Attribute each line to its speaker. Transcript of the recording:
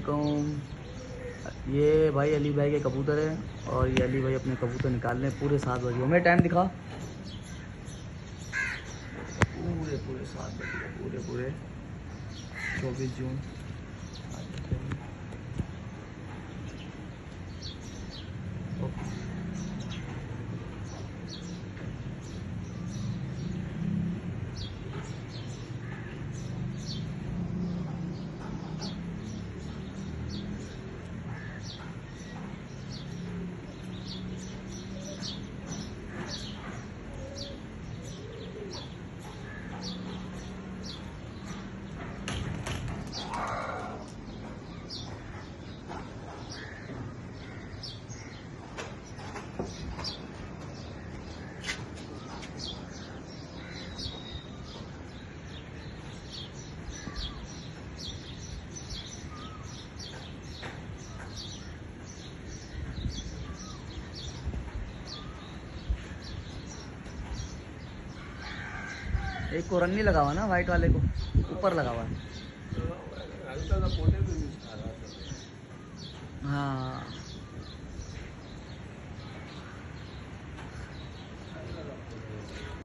Speaker 1: वालेकुम। ये भाई अली भाई के कबूतर है और ये अली भाई अपने कबूतर निकाल रहे हैं। पूरे 7 बजे हमें टाइम दिखा। पूरे पूरे 7 बजे, पूरे पूरे 24 जून। ओके। एक को रंग नहीं लगा हुआ ना, वाइट वाले को ऊपर लगा हुआ है। हाँ